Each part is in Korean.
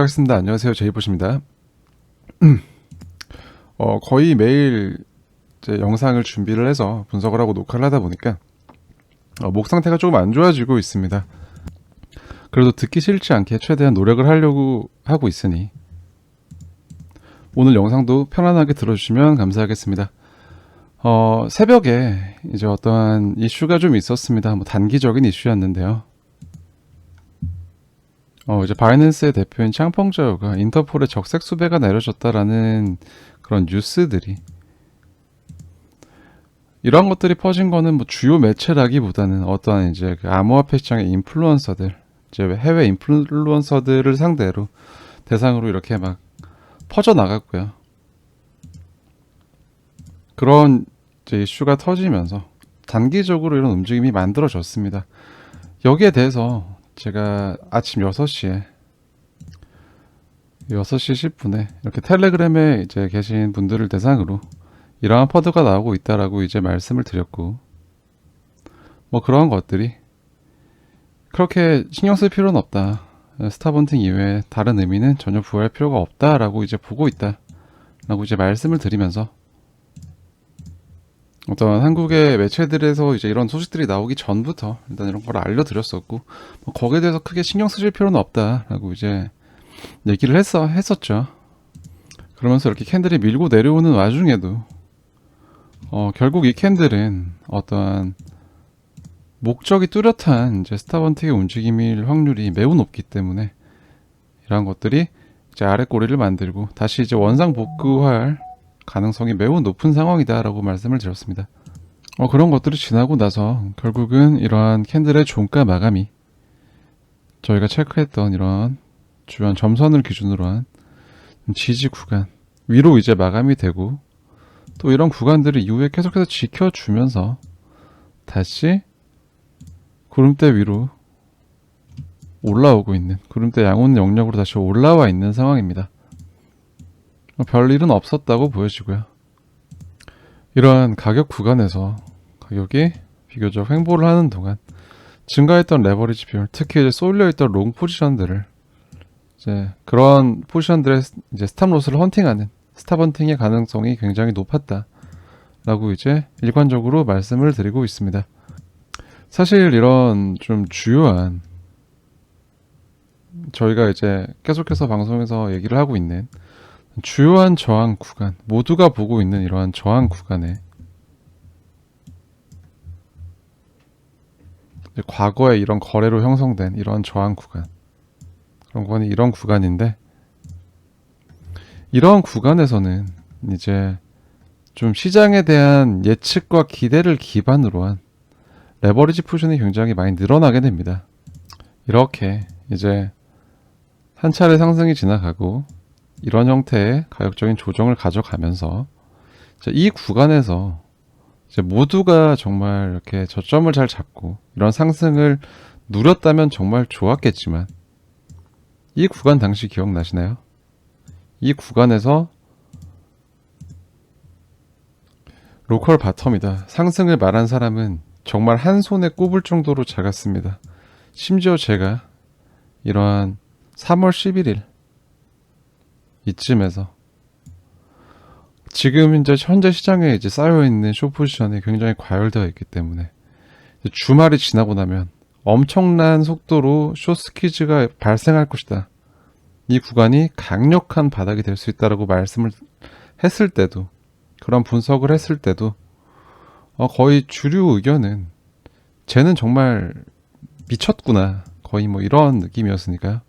하겠습니다. 안녕하세요. 제이봇입니다. 거의 매일 이제 영상을 준비를 해서 분석을 하고 녹화를 하다 보니까 목 상태가 조금 안 좋아지고 있습니다. 그래도 듣기 싫지 않게 최대한 노력을 하려고 하고 있으니 오늘 영상도 편안하게 들어주시면 감사하겠습니다. 새벽에 이제 어떠한 이슈가 좀 있었습니다. 뭐 단기적인 이슈였는데요. 이제 바이낸스의 대표인 샹펑저우가 인터폴의 적색 수배가 내려졌다라는 그런 뉴스들이, 이런 것들이 퍼진 거는 뭐 주요 매체라기보다는 어떠한 이제 그 암호화폐 시장의 인플루언서들, 이제 해외 인플루언서들을 상대로 대상으로 이렇게 막 퍼져 나갔고요. 그런 이제 이슈가 터지면서 단기적으로 이런 움직임이 만들어졌습니다. 여기에 대해서 제가 아침 6시 10분에 이렇게 텔레그램에 이제 계신 분들을 대상으로 이러한 퍼드가 나오고 있다라고 이제 말씀을 드렸고, 뭐 그런 것들이 그렇게 신경 쓸 필요는 없다. 스타번팅 이외에 다른 의미는 전혀 부여할 필요가 없다라고 이제 보고 있다라고 이제 말씀을 드리면서, 어떤 한국의 매체들에서 이제 이런 소식들이 나오기 전부터 일단 이런 걸 알려드렸었고, 뭐 거기에 대해서 크게 신경 쓰실 필요는 없다라고 이제 얘기를 했었죠. 그러면서 이렇게 캔들이 밀고 내려오는 와중에도 결국 이 캔들은 어떠한 목적이 뚜렷한 이제 스타번팅의 움직임일 확률이 매우 높기 때문에 이러한 것들이 이제 아래 꼬리를 만들고 다시 이제 원상 복구할 가능성이 매우 높은 상황이다라고 말씀을 드렸습니다. 그런 것들이 지나고 나서 결국은 이러한 캔들의 종가 마감이 저희가 체크했던 이런 주요한 점선을 기준으로 한 지지 구간 위로 이제 마감이 되고, 또 이런 구간들을 이후에 계속해서 지켜주면서 다시 구름대 위로 올라오고 있는, 구름대 양호한 영역으로 다시 올라와 있는 상황입니다. 별일은 없었다고 보여지고요. 이러한 가격 구간에서 가격이 비교적 횡보를 하는 동안 증가했던 레버리지 비율, 특히 이제 쏠려있던 롱 포지션들을 이제 그런 포지션들의 이제 스탑로스를 헌팅하는 스탑헌팅의 가능성이 굉장히 높았다라고 이제 일관적으로 말씀을 드리고 있습니다. 사실 이런 좀 주요한, 저희가 이제 계속해서 방송에서 얘기를 하고 있는 주요한 저항 구간, 모두가 보고 있는 이러한 저항 구간에 과거에 이런 거래로 형성된 이러한 저항 구간, 그런 구간이 이런 구간인데, 이런 구간에서는 이제 좀 시장에 대한 예측과 기대를 기반으로 한 레버리지 포션이 굉장히 많이 늘어나게 됩니다. 이렇게 이제 한 차례 상승이 지나가고 이런 형태의 가격적인 조정을 가져가면서 이 구간에서 이제 모두가 정말 이렇게 저점을 잘 잡고 이런 상승을 누렸다면 정말 좋았겠지만, 이 구간 당시 기억나시나요? 이 구간에서 로컬 바텀이다, 상승을 말한 사람은 정말 한 손에 꼽을 정도로 작았습니다. 심지어 제가 이러한 3월 11일 이쯤에서 지금 이제 현재 시장에 이제 쌓여있는 숏 포지션이 굉장히 과열되어 있기 때문에 주말이 지나고 나면 엄청난 속도로 숏 스퀴즈가 발생할 것이다, 이 구간이 강력한 바닥이 될 수 있다라고 말씀을 했을 때도, 그런 분석을 했을 때도 거의 주류 의견은 쟤는 정말 미쳤구나, 거의 뭐 이런 느낌이었으니까요.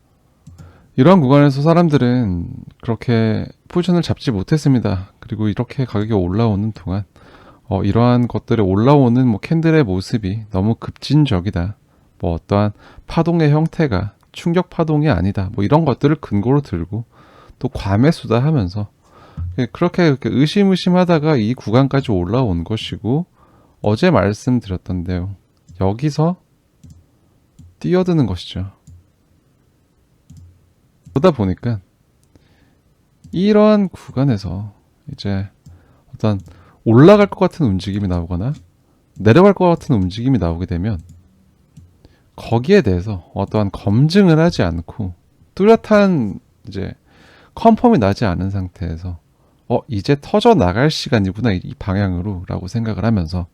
이러한 구간에서 사람들은 그렇게 포지션을 잡지 못했습니다. 그리고 이렇게 가격이 올라오는 동안 이러한 것들에 올라오는 뭐 캔들의 모습이 너무 급진적이다, 뭐 어떠한 파동의 형태가 충격 파동이 아니다, 뭐 이런 것들을 근거로 들고 또 과매수다 하면서 그렇게 의심하다가 이 구간까지 올라온 것이고, 어제 말씀드렸던데요, 여기서 뛰어드는 것이죠. 그러다 보니까 이러한 구간에서 이제 어떤 올라갈 것 같은 움직임이 나오거나 내려갈 것 같은 움직임이 나오게 되면 거기에 대해서 어떠한 검증을 하지 않고 뚜렷한 이제 컨펌이 나지 않은 상태에서 이제 터져 나갈 시간이구나 이 방향으로 라고 생각을 하면서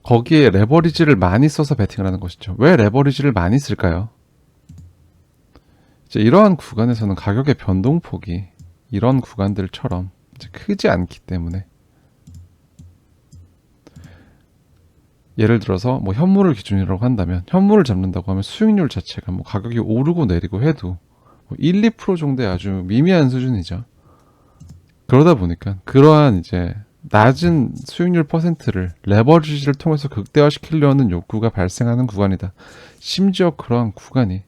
거기에 레버리지를 많이 써서 베팅을 하는 것이죠. 왜 레버리지를 많이 쓸까요? 이제 이러한 구간에서는 가격의 변동폭이 이런 구간들처럼 이제 크지 않기 때문에 예를 들어서 뭐 현물을 기준이라고 한다면 현물을 잡는다고 하면 수익률 자체가 뭐 가격이 오르고 내리고 해도 뭐 1, 2% 정도의 아주 미미한 수준이죠. 그러다 보니까 그러한 이제 낮은 수익률 퍼센트를 레버리지를 통해서 극대화시키려는 욕구가 발생하는 구간이다. 심지어 그러한 구간이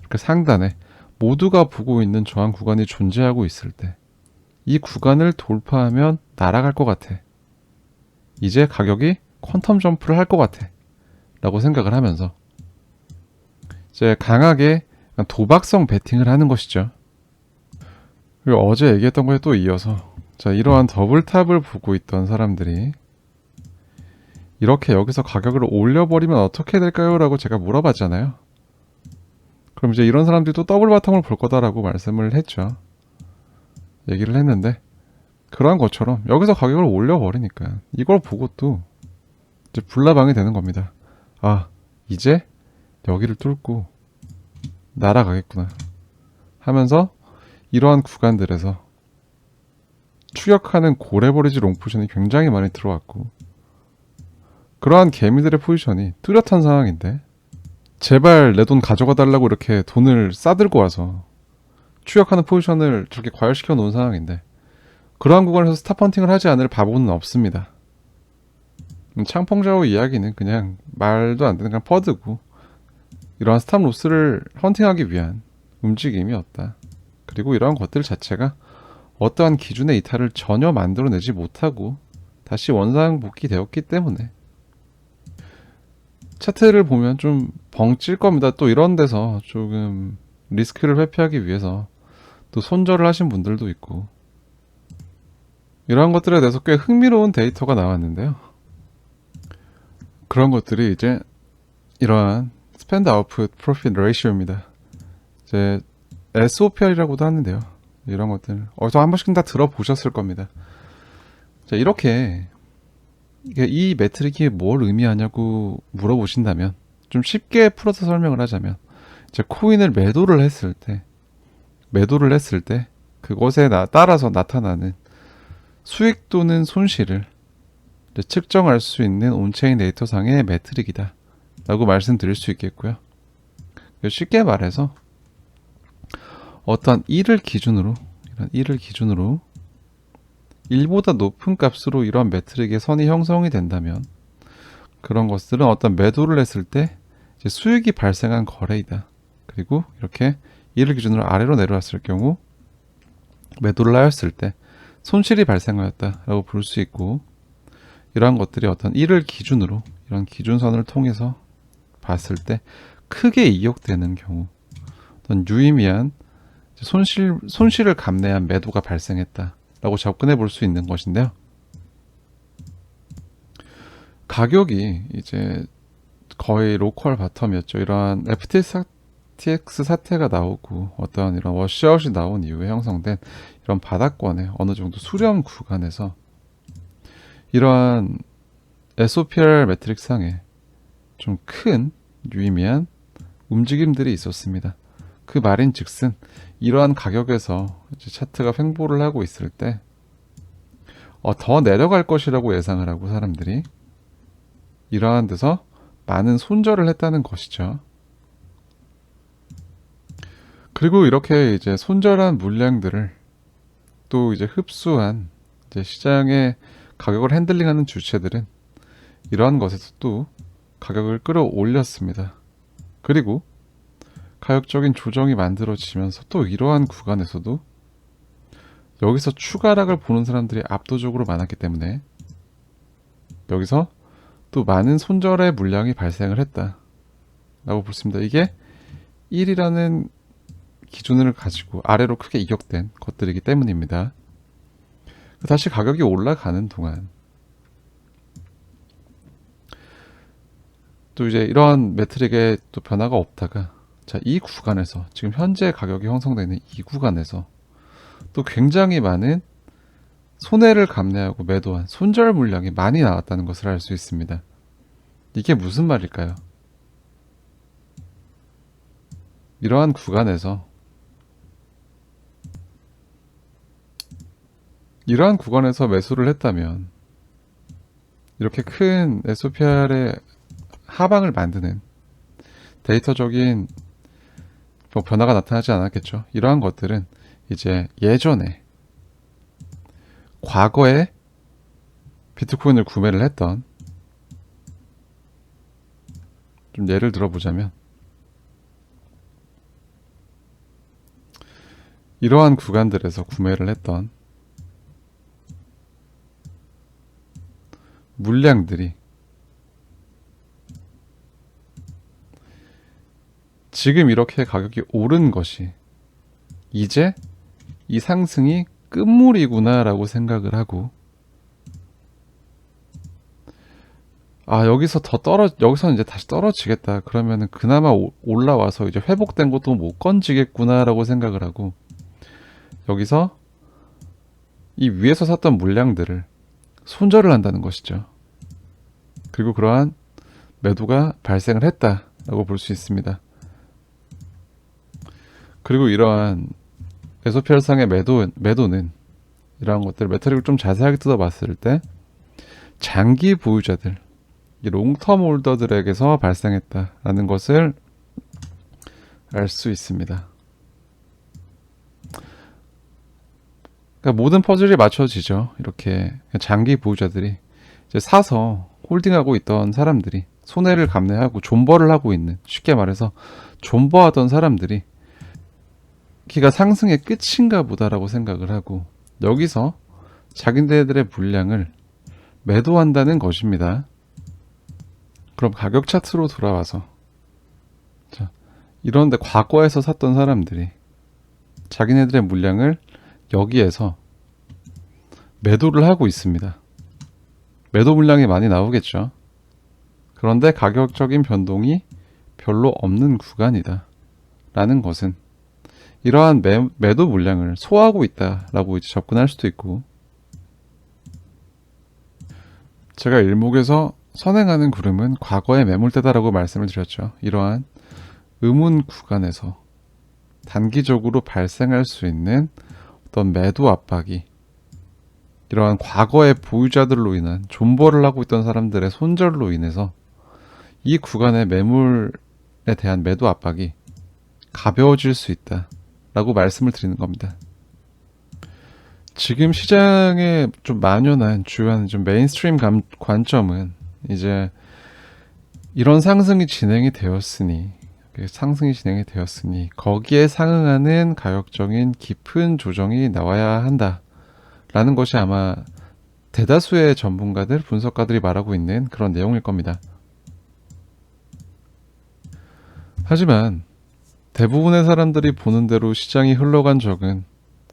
그 상단에 모두가 보고 있는 저항 구간이 존재하고 있을 때 이 구간을 돌파하면 날아갈 것 같아. 이제 가격이 퀀텀 점프를 할 것 같아. 라고 생각을 하면서 이제 강하게 도박성 베팅을 하는 것이죠. 그리고 어제 얘기했던 거에 또 이어서 자, 이러한 더블탑을 보고 있던 사람들이 이렇게 여기서 가격을 올려버리면 어떻게 될까요? 라고 제가 물어봤잖아요. 그럼 이제 이런 사람들이 또 더블 바텀을 볼 거다라고 말씀을 했죠. 얘기를 했는데 그러한 것처럼 여기서 가격을 올려버리니까 이걸 보고 또 이제 불나방이 되는 겁니다. 아, 이제 여기를 뚫고 날아가겠구나 하면서 이러한 구간들에서 추격하는 고레버리지 롱 포지션이 굉장히 많이 들어왔고 그러한 개미들의 포지션이 뚜렷한 상황인데 제발 내 돈 가져가 달라고 이렇게 돈을 싸들고 와서 추격하는 포지션을 저렇게 과열시켜 놓은 상황인데 그러한 구간에서 스탑헌팅을 하지 않을 바보는 없습니다. 창펑자오 이야기는 그냥 말도 안 되는 그냥 퍼드고 이러한 스탑 로스를 헌팅하기 위한 움직임이었다. 그리고 이러한 것들 자체가 어떠한 기준의 이탈을 전혀 만들어내지 못하고 다시 원상복귀 되었기 때문에 차트를 보면 좀 벙찔 겁니다. 또 이런 데서 조금 리스크를 회피하기 위해서 또 손절을 하신 분들도 있고 이러한 것들에 대해서 꽤 흥미로운 데이터가 나왔는데요. 그런 것들이 이제 이러한 스펜드 아웃풋 프로핏 레이시오입니다. 이제 SOPR이라고도 하는데요. 이런 것들 어디서 한 번씩 다 들어보셨을 겁니다. 자, 이렇게 이 매트릭이 뭘 의미하냐고 물어보신다면 좀 쉽게 풀어서 설명을 하자면 이제 코인을 매도를 했을 때 그것에 따라서 나타나는 수익 또는 손실을 측정할 수 있는 온체인 데이터상의 매트릭이다 라고 말씀드릴 수 있겠고요. 쉽게 말해서 어떤 1을 기준으로 1보다 높은 값으로 이러한 매트릭의 선이 형성이 된다면 그런 것들은 어떤 매도를 했을 때 이제 수익이 발생한 거래이다. 그리고 이렇게 1을 기준으로 아래로 내려왔을 경우 매도를 하였을 때 손실이 발생하였다라고 볼 수 있고 이러한 것들이 어떤 1을 기준으로 이런 기준선을 통해서 봤을 때 크게 이격되는 경우 어떤 유의미한 손실을 감내한 매도가 발생했다라고 접근해 볼 수 있는 것인데요. 가격이 이제 거의 로컬 바텀이었죠. 이러한 FTX 사태가 나오고 어떤 이런 워시아웃이 나온 이후에 형성된 이런 바닥권의 어느 정도 수렴 구간에서 이러한 SOPR 매트릭 상에 좀 큰 유의미한 움직임들이 있었습니다. 그 말인 즉슨 이러한 가격에서 이제 차트가 횡보를 하고 있을 때 더 내려갈 것이라고 예상을 하고 사람들이 이러한 데서 많은 손절을 했다는 것이죠. 그리고 이렇게 이제 손절한 물량들을 또 이제 흡수한 이제 시장의 가격을 핸들링하는 주체들은 이러한 것에서 또 가격을 끌어올렸습니다. 그리고 가격적인 조정이 만들어지면서 또 이러한 구간에서도 여기서 추가락을 보는 사람들이 압도적으로 많았기 때문에 여기서 또 많은 손절의 물량이 발생을 했다라고 볼 수 있습니다. 이게 1이라는 기준을 가지고 아래로 크게 이격된 것들이기 때문입니다. 다시 가격이 올라가는 동안 또 이제 이러한 매트릭에 또 변화가 없다가 자, 이 구간에서 지금 현재 가격이 형성되는 이 구간에서 또 굉장히 많은 손해를 감내하고 매도한 손절 물량이 많이 나왔다는 것을 알 수 있습니다. 이게 무슨 말일까요? 이러한 구간에서 매수를 했다면 이렇게 큰 SOPR의 하방을 만드는 데이터적인 변화가 나타나지 않았겠죠. 이러한 것들은 이제 예전에 과거에 비트코인을 구매를 했던, 좀 예를 들어보자면 이러한 구간들에서 구매를 했던 물량들이 지금 이렇게 가격이 오른 것이 이제 이 상승이 끝물이구나 라고 생각을 하고, 여기서는 이제 다시 떨어지겠다. 그러면은 그나마 올라와서 이제 회복된 것도 못 건지겠구나 라고 생각을 하고, 여기서 이 위에서 샀던 물량들을 손절을 한다는 것이죠. 그리고 그러한 매도가 발생을 했다라고 볼 수 있습니다. 그리고 이러한 SOPR상의 매도는 이러한 것들 매트릭을 좀 자세하게 뜯어봤을 때 장기 보유자들, 이 롱텀 홀더들에게서 발생했다라는 것을 알 수 있습니다. 그러니까 모든 퍼즐이 맞춰지죠. 이렇게 장기 보유자들이 이제 사서 홀딩하고 있던 사람들이 손해를 감내하고 존버를 하고 있는, 쉽게 말해서 존버하던 사람들이 기가 상승의 끝인가 보다라고 생각을 하고 여기서 자기네들의 물량을 매도한다는 것입니다. 그럼 가격 차트로 돌아와서, 자, 이런데 과거에서 샀던 사람들이 자기네들의 물량을 여기에서 매도를 하고 있습니다. 매도 물량이 많이 나오겠죠. 그런데 가격적인 변동이 별로 없는 구간이다 라는 것은 이러한 매도 물량을 소화하고 있다라고 이제 접근할 수도 있고, 제가 일목에서 선행하는 구름은 과거의 매물대다라고 말씀을 드렸죠. 이러한 의문 구간에서 단기적으로 발생할 수 있는 어떤 매도 압박이 이러한 과거의 보유자들로 인한 존버를 하고 있던 사람들의 손절로 인해서 이 구간의 매물에 대한 매도 압박이 가벼워질 수 있다 라고 말씀을 드리는 겁니다. 지금 시장에 좀 만연한 주요한 좀 메인스트림 관점은 이제 이런 상승이 진행이 되었으니 거기에 상응하는 가격적인 깊은 조정이 나와야 한다라는 것이 아마 대다수의 전문가들, 분석가들이 말하고 있는 그런 내용일 겁니다. 하지만 대부분의 사람들이 보는 대로 시장이 흘러간 적은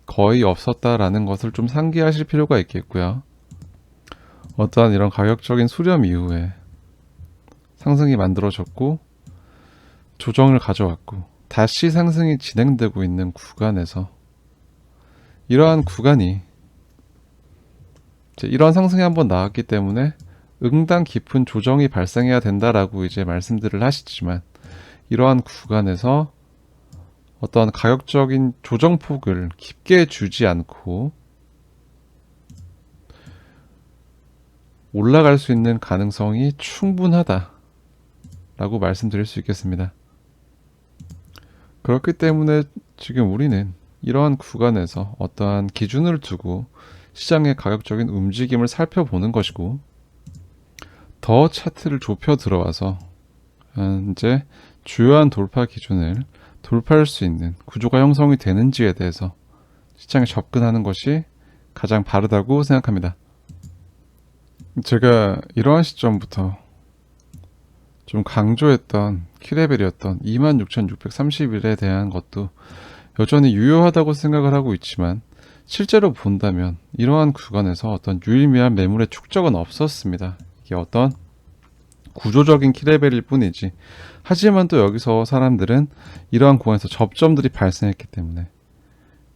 거의 없었다라는 것을 좀 상기하실 필요가 있겠고요. 어떠한 이런 가격적인 수렴 이후에 상승이 만들어졌고 조정을 가져왔고 다시 상승이 진행되고 있는 구간에서 이러한 구간이 이제 이러한 상승이 한번 나왔기 때문에 응당 깊은 조정이 발생해야 된다라고 이제 말씀들을 하시지만, 이러한 구간에서 어떠한 가격적인 조정폭을 깊게 주지 않고 올라갈 수 있는 가능성이 충분하다라고 말씀드릴 수 있겠습니다. 그렇기 때문에 지금 우리는 이러한 구간에서 어떠한 기준을 두고 시장의 가격적인 움직임을 살펴보는 것이고, 더 차트를 좁혀 들어와서 이제 주요한 돌파 기준을 돌파할 수 있는 구조가 형성이 되는지에 대해서 시장에 접근하는 것이 가장 바르다고 생각합니다. 제가 이러한 시점부터 좀 강조했던 키레벨이었던 26,631에 대한 것도 여전히 유효하다고 생각을 하고 있지만, 실제로 본다면 이러한 구간에서 어떤 유의미한 매물의 축적은 없었습니다. 이게 어떤 구조적인 키레벨일 뿐이지. 하지만 또 여기서 사람들은 이러한 구간에서 접점들이 발생했기 때문에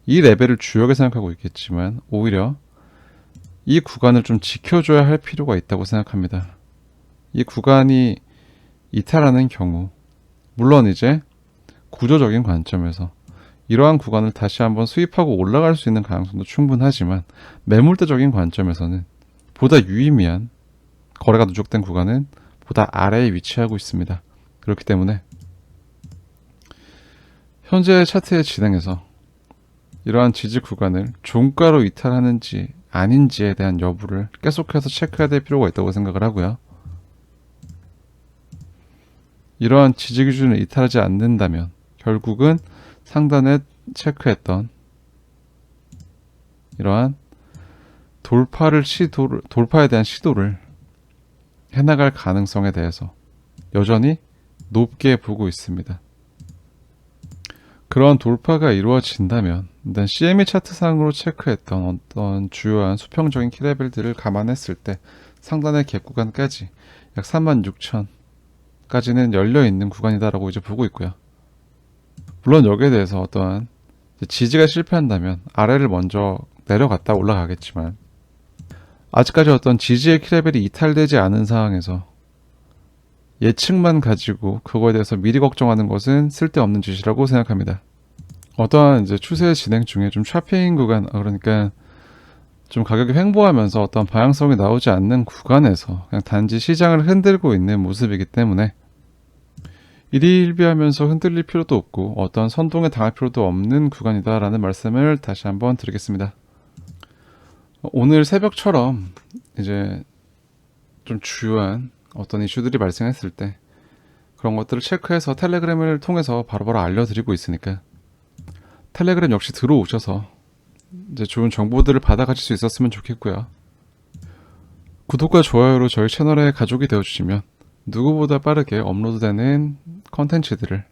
이 레벨을 주역에 생각하고 있겠지만 오히려 이 구간을 좀 지켜줘야 할 필요가 있다고 생각합니다. 이 구간이 이탈하는 경우, 물론 이제 구조적인 관점에서 이러한 구간을 다시 한번 수입하고 올라갈 수 있는 가능성도 충분하지만 매물대적인 관점에서는 보다 유의미한 거래가 누적된 구간은 보다 아래에 위치하고 있습니다. 그렇기 때문에 현재 차트의 진행에서 이러한 지지 구간을 종가로 이탈하는지 아닌지에 대한 여부를 계속해서 체크해야 될 필요가 있다고 생각을 하고요. 이러한 지지 기준을 이탈하지 않는다면 결국은 상단에 체크했던 이러한 돌파에 대한 시도를 해나갈 가능성에 대해서 여전히 높게 보고 있습니다. 그러한 돌파가 이루어진다면 일단 CME 차트상으로 체크했던 어떤 주요한 수평적인 키레벨들을 감안했을 때 상단의 갭 구간까지 약 36,000까지는 열려있는 구간이다라고 이제 보고 있고요. 물론 여기에 대해서 어떠한 지지가 실패한다면 아래를 먼저 내려갔다 올라가겠지만 아직까지 어떤 지지의 키레벨이 이탈되지 않은 상황에서 예측만 가지고 그거에 대해서 미리 걱정하는 것은 쓸데없는 짓이라고 생각합니다. 어떠한 이제 추세 진행 중에 좀 샤핑 구간, 그러니까 좀 가격이 횡보하면서 어떤 방향성이 나오지 않는 구간에서 그냥 단지 시장을 흔들고 있는 모습이기 때문에 일희일비하면서 흔들릴 필요도 없고 어떤 선동에 당할 필요도 없는 구간이다라는 말씀을 다시 한번 드리겠습니다. 오늘 새벽처럼 이제 좀 주요한 어떤 이슈들이 발생했을 때 그런 것들을 체크해서 텔레그램을 통해서 바로바로 알려드리고 있으니까 텔레그램 역시 들어오셔서 이제 좋은 정보들을 받아가실 수 있었으면 좋겠고요. 구독과 좋아요로 저희 채널의 가족이 되어주시면 누구보다 빠르게 업로드되는 컨텐츠들을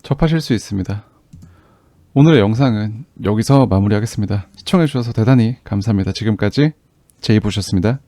접하실 수 있습니다. 오늘의 영상은 여기서 마무리하겠습니다. 시청해주셔서 대단히 감사합니다. 지금까지 제이보셨습니다.